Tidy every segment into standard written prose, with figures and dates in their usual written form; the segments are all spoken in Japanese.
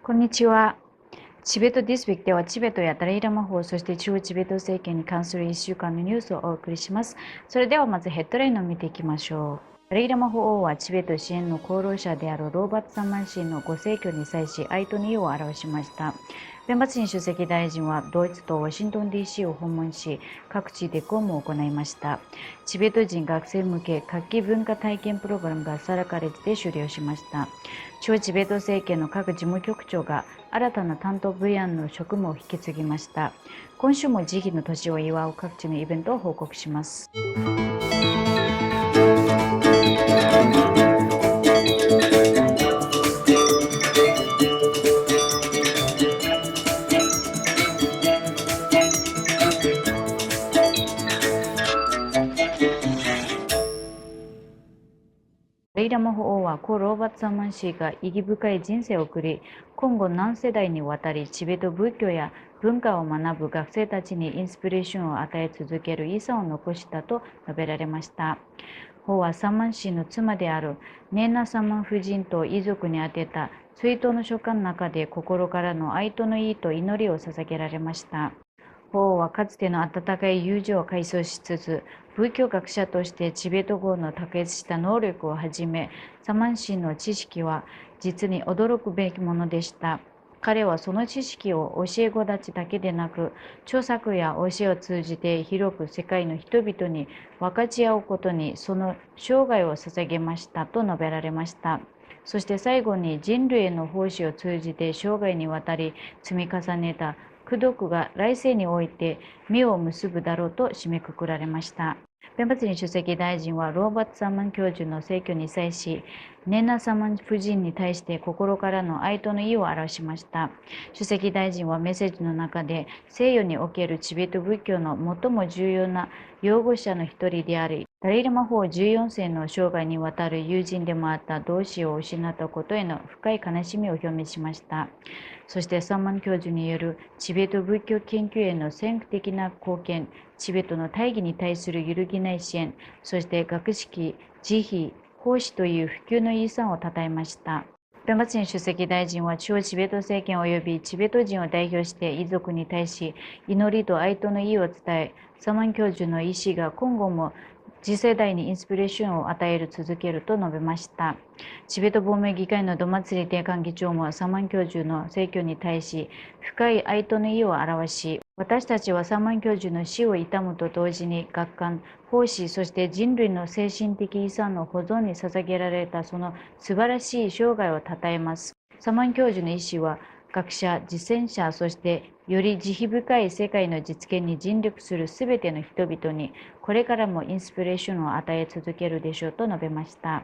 こんにちは。チベットディスウィークではチベットやダライラマ法、そして中央チベット政権に関する1週間のニュースをお送りします。それではまずヘッドラインを見ていきましょう。ダライラマ法王はチベット支援の功労者であるローバット・サンマン氏のご逝去に際し哀悼の意を表しました。弁罰に出席大臣はドイツとワシントン DC を訪問し、各地で公務を行いました。チベット人学生向け夏季文化体験プログラムがサラカレッジで終了しました。中央チベット政権の各事務局長が新たな担当分野の職務を引き継ぎました。今週も慈悲の年を祝う各地のイベントを報告します。レイラマ法王は故ローバット・サマン氏が意義深い人生を送り、今後何世代にわたりチベット仏教や文化を学ぶ学生たちにインスピレーションを与え続ける遺産を残したと述べられました。法はサマン氏の妻であるネーナ・サマン夫人と遺族に宛てた追悼の書簡の中で心からの哀悼の意と祈りを捧げられました。法はかつての温かい友情を回想しつつ、仏教学者としてチベット語の卓越した能力をはじめ、サマン氏の知識は実に驚くべきものでした。彼はその知識を教え子たちだけでなく、著作や教えを通じて広く世界の人々に分かち合うことにその生涯を捧げましたと述べられました。そして最後に人類への奉仕を通じて生涯にわたり積み重ねた功徳が来世において実を結ぶだろうと締めくくられました。弁罰に出席大臣はローバット・サマン教授の逝去に際し、ネナ・サマン夫人に対して心からの哀悼の意を表しました。出席大臣はメッセージの中で、西洋におけるチベット仏教の最も重要な擁護者の一人であり、ダライラマ法14世の生涯にわたる友人でもあった同志を失ったことへの深い悲しみを表明しました。そしてサンマン教授によるチベット仏教研究への先駆的な貢献、チベットの大義に対する揺るぎない支援、そして学識、慈悲、奉仕という普及の遺産を称えました。弁罰に出席大臣は中央チベット政権及びチベット人を代表して遺族に対し祈りと哀悼の意を伝え、サマン教授の意思が今後も次世代にインスピレーションを与え続けると述べました。チベット亡命議会のドマツリ定款議長もサマン教授の逝去に対し深い哀悼の意を表し、私たちはサマン教授の死を悼むと同時に学官、奉仕、そして人類の精神的遺産の保存に捧げられたその素晴らしい生涯を称えます。サマン教授の意思は学者、実践者、そしてより慈悲深い世界の実現に尽力するすべての人々にこれからもインスピレーションを与え続けるでしょうと述べました。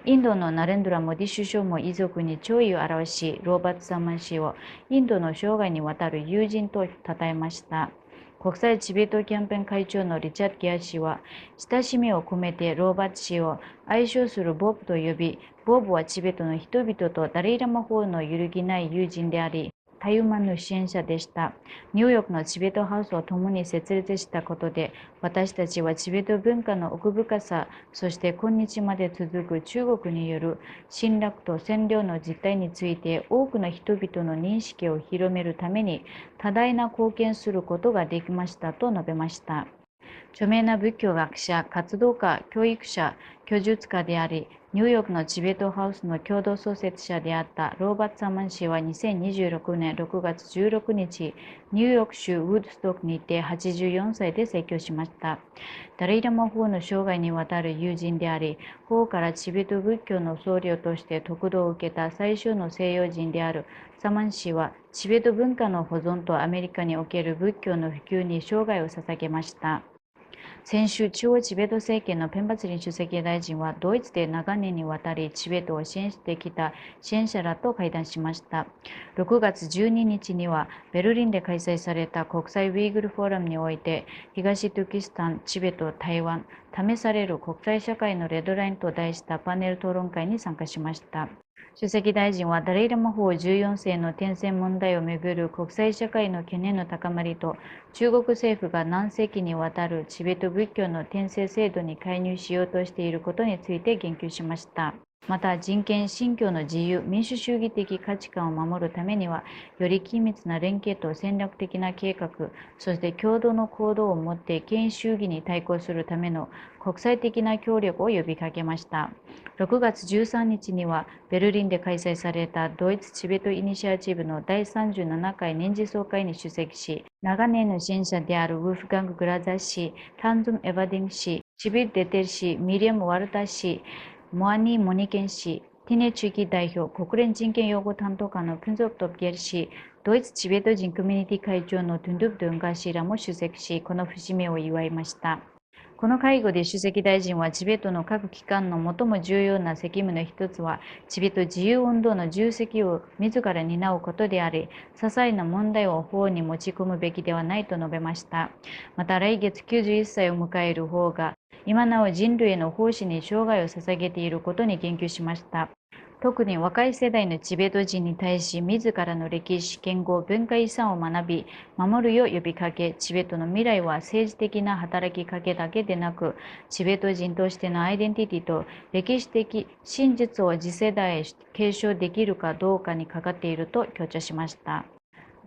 インドのナレンドラ・モディ首相も遺族に弔意を表し、ローバット・サマン氏をインドの生涯にわたる友人と称えました。国際チベットキャンペーン会長のリチャード・ギア氏は、親しみを込めてローバット氏を愛称するボブと呼び、ボブはチベットの人々とダレイラマ法の揺るぎない友人であり、たゆまぬ支援者でした。ニューヨークのチベットハウスを共に設立したことで、私たちはチベット文化の奥深さ、そして今日まで続く中国による侵略と占領の実態について多くの人々の認識を広めるために多大な貢献することができましたと述べました。著名な仏教学者、活動家、教育者、居住家であり、ニューヨークのチベットハウスの共同創設者であったローバット・サマン氏は2026年6月16日、ニューヨーク州ウッドストックにて84歳で逝去しました。ダライラマ法の生涯にわたる友人であり、法からチベット仏教の僧侶として得度を受けた最初の西洋人であるサマン氏は、チベット文化の保存とアメリカにおける仏教の普及に生涯を捧げました。先週、中央チベット政権のペンバツリン主席大臣は、ドイツで長年にわたりチベットを支援してきた支援者らと会談しました。6月12日には、ベルリンで開催された国際ウイグルフォーラムにおいて、東トゥキスタン、チベット、台湾、試される国際社会のレッドラインと題したパネル討論会に参加しました。主席大臣はダレイラマ法14世の転戦問題をめぐる国際社会の懸念の高まりと、中国政府が何世紀にわたるチベット仏教の転生制度に介入しようとしていることについて言及しました。また人権、信教の自由、民主主義的価値観を守るためには、より緊密な連携と戦略的な計画、そして共同の行動をもって権威主義に対抗するための国際的な協力を呼びかけました。6月13日には、ベルリンで開催されたドイツチベットイニシアチブの第37回年次総会に出席し、長年の支援者であるウルフガング・グラザー氏、タンズム・エヴァディン氏、チビル・デテル氏、ミリアム・ワルター氏、モアニー・モニケン氏、ティネ地域代表、国連人権擁護担当官のプンゾクトプゲル氏、ドイツチベット人コミュニティ会長のトゥンドゥブ・ドゥンガー氏らも出席し、この節目を祝いました。この会合で主席大臣は、チベットの各機関の最も重要な責務の一つは、チベット自由運動の重責を自ら担うことであり、些細な問題を法に持ち込むべきではないと述べました。また、来月91歳を迎える法が、今なお人類への奉仕に生涯を捧げていることに言及しました。特に若い世代のチベット人に対し、自らの歴史、言語、文化遺産を学び、守るよう呼びかけ、チベットの未来は政治的な働きかけだけでなく、チベット人としてのアイデンティティと歴史的真実を次世代へ継承できるかどうかにかかっていると強調しました。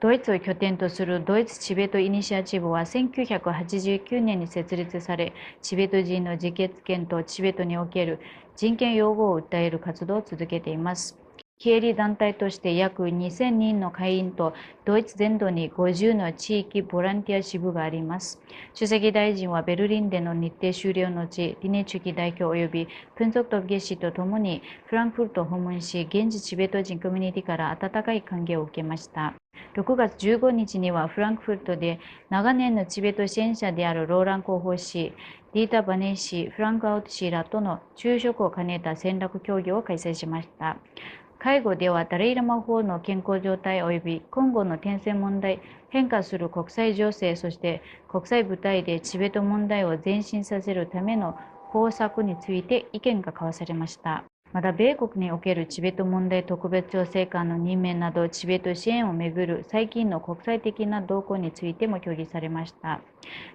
ドイツを拠点とするドイツチベットイニシアチブは1989年に設立され、チベット人の自決権とチベットにおける人権擁護を訴える活動を続けています。非営利団体として約2000人の会員とドイツ全土に50の地域ボランティア支部があります。主席大臣はベルリンでの日程終了の後、ディネチュキ代表及びプンゾクトフゲ氏と共にフランクフルトを訪問し、現地チベット人コミュニティから温かい歓迎を受けました。6月15日にはフランクフルトで長年のチベット支援者であるローラン広報氏、ディータ・バネー氏、フランク・アウト氏らとの昼食を兼ねた戦略協議を開催しました。会合ではダレイ・ラマ法の健康状態及び今後の転戦問題、変化する国際情勢、そして国際舞台でチベット問題を前進させるための方策について意見が交わされました。また、米国におけるチベット問題特別調整官の任命など、チベット支援をめぐる最近の国際的な動向についても協議されました。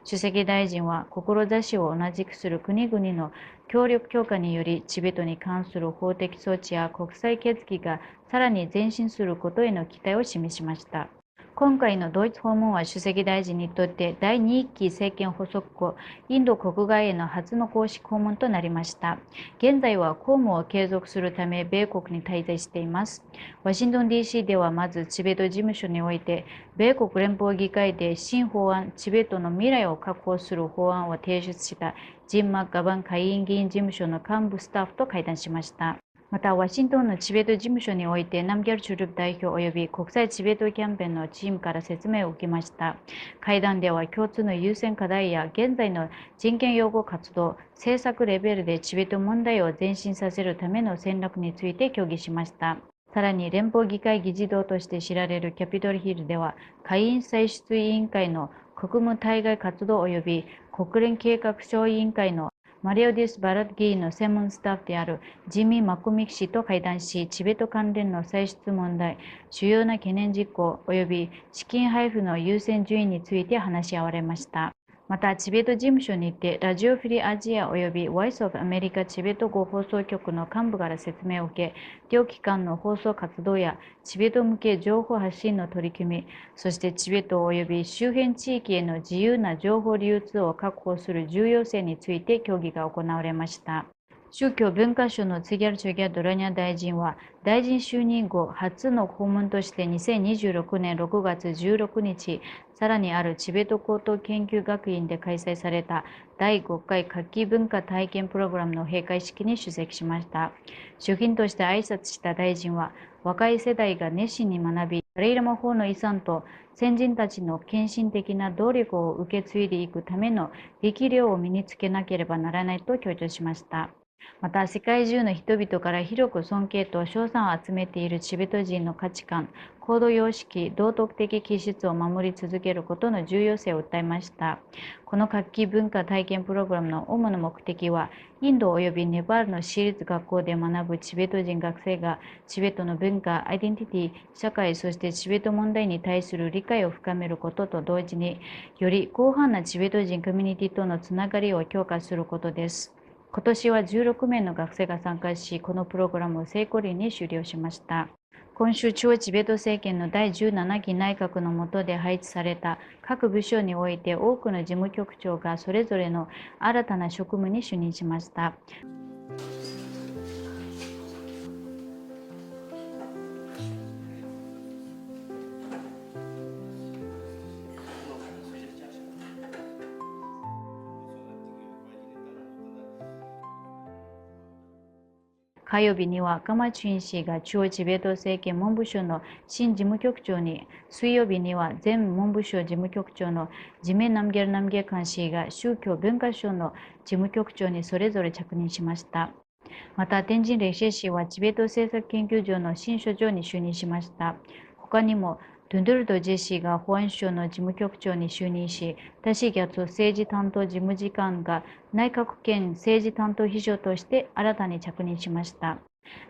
主席大臣は、志を同じくする国々の協力強化により、チベットに関する法的措置や国際決議がさらに前進することへの期待を示しました。今回のドイツ訪問は主席大臣にとって第2期政権発足後、インド国外への初の公式訪問となりました。現在は公務を継続するため米国に滞在しています。ワシントン DC ではまずチベット事務所において、米国連邦議会で新法案、チベットの未来を確保する法案を提出したジン・マッガバン下院議員事務所の幹部スタッフと会談しました。また、ワシントンのチベット事務所において、ナムギャルチュルプ代表及び国際チベットキャンペーンのチームから説明を受けました。会談では、共通の優先課題や現在の人権擁護活動、政策レベルでチベット問題を前進させるための戦略について協議しました。さらに、連邦議会議事堂として知られるキャピトルヒルでは、下院歳出委員会の国務対外活動及び国連計画書委員会のマリオディス・バラット議員の専門スタッフであるジミー・マコミキ氏と会談し、チベット関連の歳出問題、主要な懸念事項及び資金配布の優先順位について話し合われました。また、チベット事務所にて、ラジオフリーアジア及び Voice of America チベット語放送局の幹部から説明を受け、両機関の放送活動やチベット向け情報発信の取り組み、そしてチベット及び周辺地域への自由な情報流通を確保する重要性について協議が行われました。宗教文化省のツギャルチョギャドラニャ大臣は、大臣就任後初の訪問として2026年6月16日、さらにあるチベット高等研究学院で開催された第5回夏季文化体験プログラムの閉会式に出席しました。主賓として挨拶した大臣は、若い世代が熱心に学び、ダレイ・ラマ法の遺産と先人たちの献身的な努力を受け継いでいくための力量を身につけなければならないと強調しました。また、世界中の人々から広く尊敬と称賛を集めているチベット人の価値観、行動様式、道徳的気質を守り続けることの重要性を訴えました。この夏季文化体験プログラムの主な目的は、インド及びネパールの私立学校で学ぶチベット人学生が、チベットの文化、アイデンティティ、社会、そしてチベット問題に対する理解を深めることと同時に、より広範なチベット人コミュニティとのつながりを強化することです。今年は16名の学生が参加し、このプログラムを成功裏に終了しました。今週中央チベット政権の第17期内閣の下で配置された各部署において多くの事務局長がそれぞれの新たな職務に就任しました。火曜日にはカマチュイン氏が中央チベット政権文部省の新事務局長に、水曜日には前文部省事務局長のジメ・ナムゲル・ナムゲカン氏が宗教文化省の事務局長にそれぞれ着任しました。また、天神レシェ氏はチベット政策研究所の新所長に就任しました。他にも、ドゥンドゥルド・ジェ氏が保安省の事務局長に就任し、タシ・ギャツ政治担当事務次官が内閣兼政治担当秘書として新たに着任しました。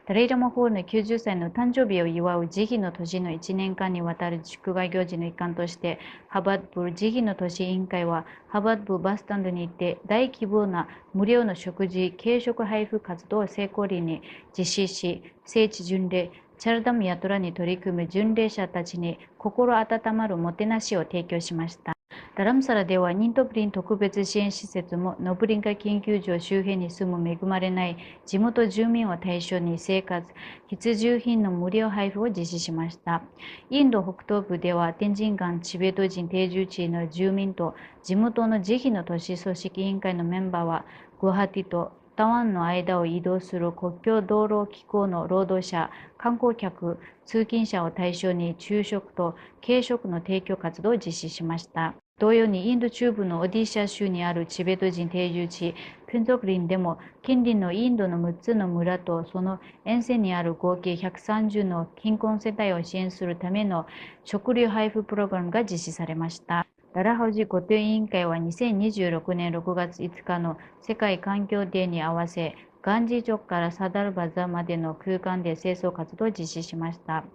ダライラマ法の90歳の誕生日を祝う慈悲の年の1年間にわたる祝賀行事の一環として、ハバッブ慈悲の年委員会は、ハバッブバスタンドにて大規模な無料の食事、軽食配布活動を成功裏に実施し、聖地巡礼、チャルダムヤトラに取り組む巡礼者たちに心温まるもてなしを提供しました。ダラムサラではニントプリン特別支援施設もノブリンカ研究所周辺に住む恵まれない地元住民を対象に生活、必需品の無料配布を実施しました。インド北東部では天神岩チベット人定住地の住民と地元の慈悲の都市組織委員会のメンバーはグアハティとタワンの間を移動する国境道路機構の労働者、観光客、通勤者を対象に昼食と軽食の提供活動を実施しました。同様にインド中部のオディシャ州にあるチベット人定住地、ピュンゾクリンでも近隣のインドの6つの村とその沿線にある合計130の貧困世帯を支援するための食料配布プログラムが実施されました。ダラハウジ固定委員会は2026年6月5日の世界環境デーに合わせ、ガンジーチョクからサダルバザまでの空間で清掃活動を実施しました。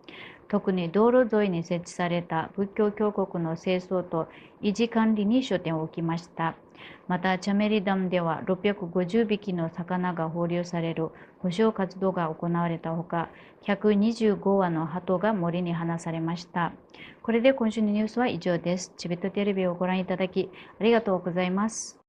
特に道路沿いに設置された仏教教国の清掃と維持管理に焦点を置きました。また、チャメリダムでは650匹の魚が放流される保証活動が行われたほか、125羽の鳩が森に放されました。これで今週のニュースは以上です。チベットテレビをご覧いただきありがとうございます。